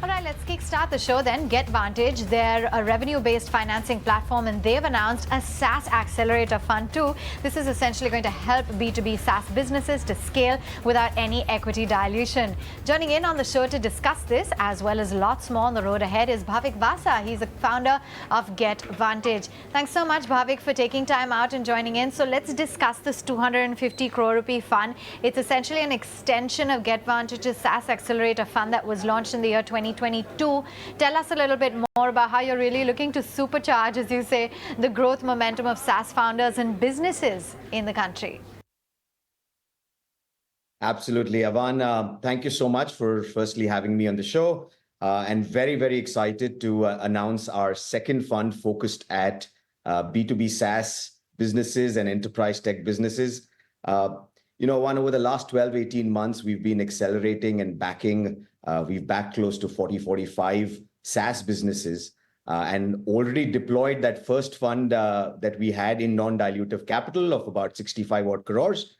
All right, let's kickstart the show then. GetVantage, they're a revenue-based financing platform, and they've announced a SaaS Accelerator Fund II. This is essentially going to help B2B SaaS businesses to scale without any equity dilution. Joining in on the show to discuss this, as well as lots more on the road ahead, is Bhavik Vasa. He's the founder of GetVantage. Thanks so much, Bhavik, for taking time out and joining in. So let's discuss this 250 crore rupee fund. It's essentially an extension of GetVantage's SaaS Accelerator Fund that was launched in the year 2022. Tell us a little bit more about how you're really looking to supercharge, as you say, the growth momentum of SaaS founders and businesses in the country. Absolutely, Avanne. Thank you so much for firstly having me on the show, and very, very excited to announce our second fund focused at B2B SaaS businesses and enterprise tech businesses. Avanne, over the last 12, 18 months, we've been accelerating and backing. We've backed close to 45 SaaS businesses and already deployed that first fund that we had in non-dilutive capital of about 65 odd crores,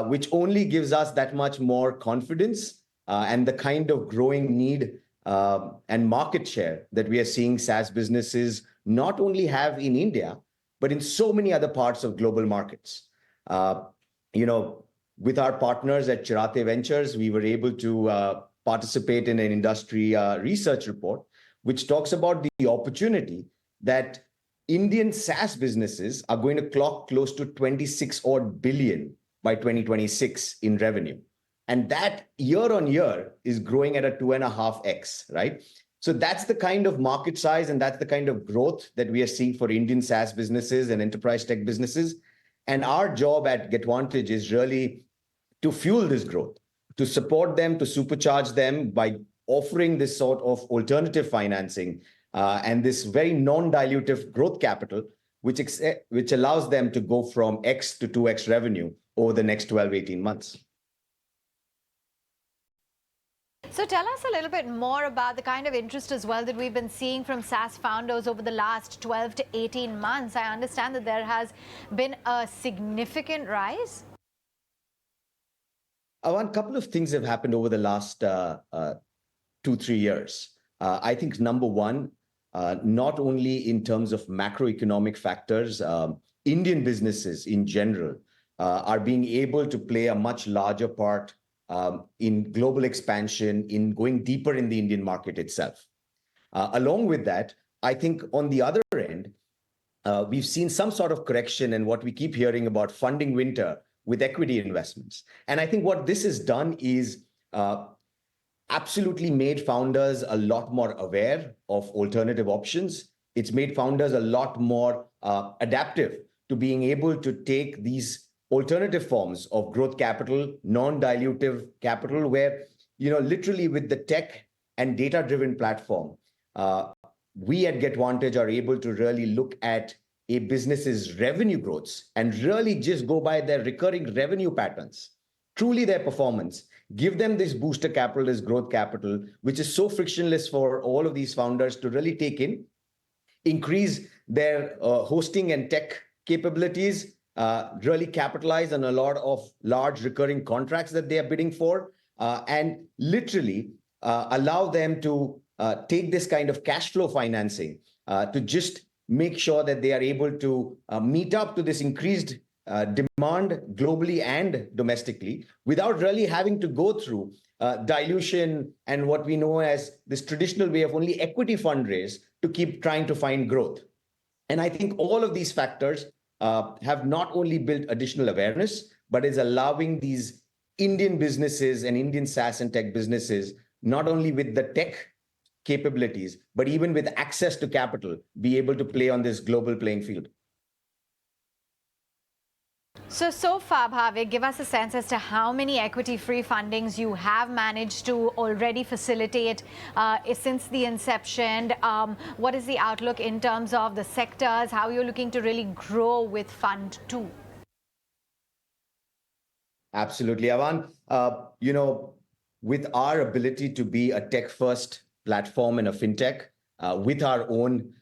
which only gives us that much more confidence and the kind of growing need and market share that we are seeing SaaS businesses not only have in India, but in so many other parts of global markets. With our partners at Chirate Ventures, we were able to participate in an industry research report, which talks about the opportunity that Indian SaaS businesses are going to clock close to 26 odd billion by 2026 in revenue. And that year on year is growing at a 2.5x, right? So that's the kind of market size and that's the kind of growth that we are seeing for Indian SaaS businesses and enterprise tech businesses. And our job at GetVantage is really to fuel this growth, to support them, to supercharge them by offering this sort of alternative financing and this very non-dilutive growth capital, which allows them to go from X to 2X revenue over the next 12, 18 months. So tell us a little bit more about the kind of interest as well that we've been seeing from SaaS founders over the last 12 to 18 months. I understand that there has been a significant rise. A couple of things have happened over the last 2-3 years. I think number one, not only in terms of macroeconomic factors, Indian businesses in general are being able to play a much larger part in global expansion, in going deeper in the Indian market itself. Along with that, I think on the other end, we've seen some sort of correction in what we keep hearing about funding winter with equity investments. And I think what this has done is absolutely made founders a lot more aware of alternative options. It's made founders a lot more adaptive to being able to take these alternative forms of growth capital, non-dilutive capital, where, literally with the tech and data-driven platform, we at GetVantage are able to really look at a business's revenue growths and really just go by their recurring revenue patterns, truly their performance, give them this booster capital, this growth capital, which is so frictionless for all of these founders to really take in, increase their hosting and tech capabilities, really capitalize on a lot of large recurring contracts that they are bidding for, and literally allow them to take this kind of cash flow financing to just make sure that they are able to meet up to this increased demand globally and domestically without really having to go through dilution and what we know as this traditional way of only equity fundraise to keep trying to find growth. And I think all of these factors have not only built additional awareness, but is allowing these Indian businesses and Indian SaaS and tech businesses, not only with the tech capabilities, but even with access to capital, be able to play on this global playing field. So far, Bhavik, give us a sense as to how many equity-free fundings you have managed to already facilitate since the inception. What is the outlook in terms of the sectors, how you're looking to really grow with Fund II? Absolutely, Avanne. With our ability to be a tech-first platform and a fintech, with our own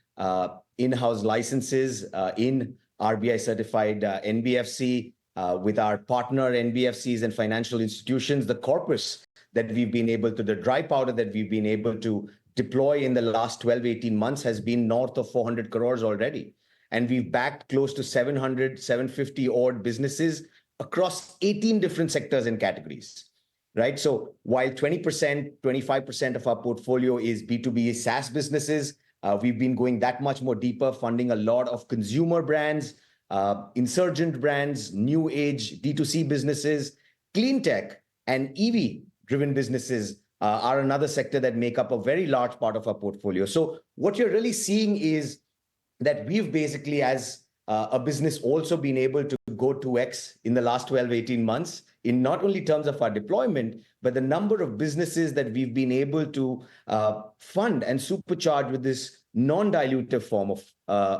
in-house licenses in RBI certified NBFC, with our partner NBFCs and financial institutions, the corpus that we've been able to, the dry powder that we've been able to deploy in the last 12, 18 months has been north of 400 crores already. And we've backed close to 700, 750 odd businesses across 18 different sectors and categories, right? So while 20%, 25% of our portfolio is B2B SaaS businesses, we've been going that much more deeper, funding a lot of consumer brands, insurgent brands, new age D2C businesses, clean tech and EV-driven businesses are another sector that make up a very large part of our portfolio. So what you're really seeing is that we've basically, as a business, also been able to go 2x in the last 12, 18 months in not only terms of our deployment, but the number of businesses that we've been able to fund and supercharge with this non-dilutive form of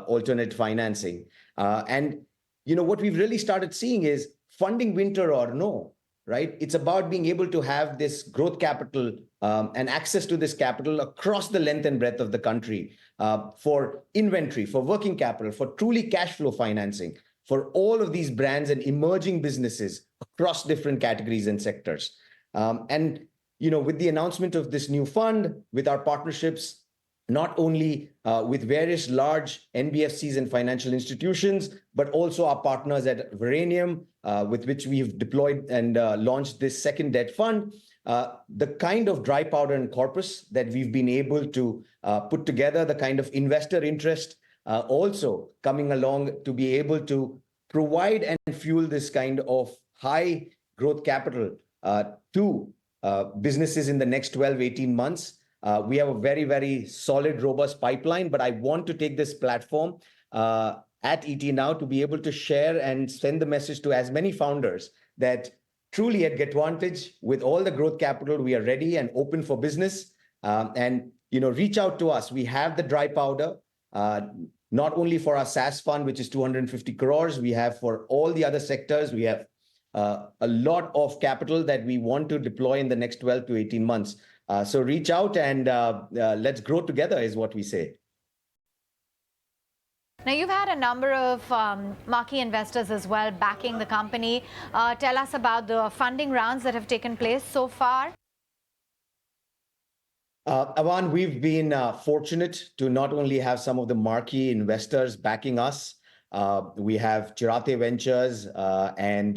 alternate financing. And what we've really started seeing is funding winter or no, right? It's about being able to have this growth capital and access to this capital across the length and breadth of the country for inventory, for working capital, for truly cash flow financing, for all of these brands and emerging businesses across different categories and sectors. And with the announcement of this new fund, with our partnerships, not only with various large NBFCs and financial institutions, but also our partners at Varanium, with which we've deployed and launched this second debt fund. The kind of dry powder and corpus that we've been able to put together, the kind of investor interest also coming along to be able to provide and fuel this kind of high growth capital to businesses in the next 12, 18 months. We have a very, very solid, robust pipeline, but I want to take this platform at ET Now to be able to share and send the message to as many founders that truly at GetVantage, with all the growth capital, we are ready and open for business. And reach out to us. We have the dry powder, not only for our SaaS fund, which is 250 crores. We have for all the other sectors. We have a lot of capital that we want to deploy in the next 12 to 18 months. So reach out and let's grow together is what we say. Now, you've had a number of marquee investors as well backing the company. Tell us about the funding rounds that have taken place so far. Avanne, we've been fortunate to not only have some of the marquee investors backing us. We have Chirate Ventures and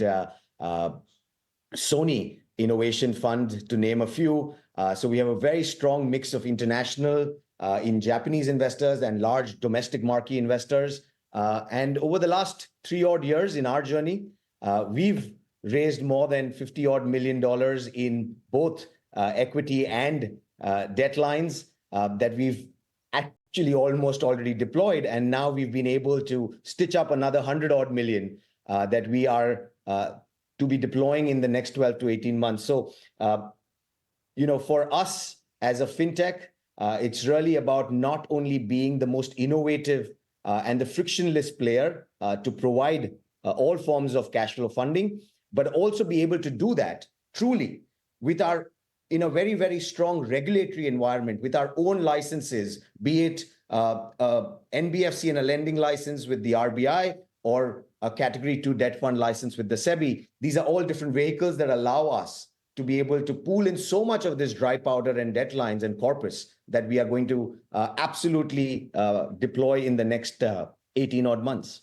Sony Innovation Fund, to name a few. So we have a very strong mix of international in Japanese investors and large domestic marquee investors. And over the last 3 odd years in our journey, we've raised more than $50 odd million in both equity and debt lines that we've actually almost already deployed. And now we've been able to stitch up another 100 odd million that we are to be deploying in the next 12 to 18 months. So, for us as a fintech, it's really about not only being the most innovative and the frictionless player to provide all forms of cash flow funding, but also be able to do that truly with in a very, very strong regulatory environment with our own licenses, be it NBFC and a lending license with the RBI or a Category 2 debt fund license with the SEBI. These are all different vehicles that allow us to be able to pool in so much of this dry powder and debt lines and corpus that we are going to absolutely deploy in the next 18 odd months.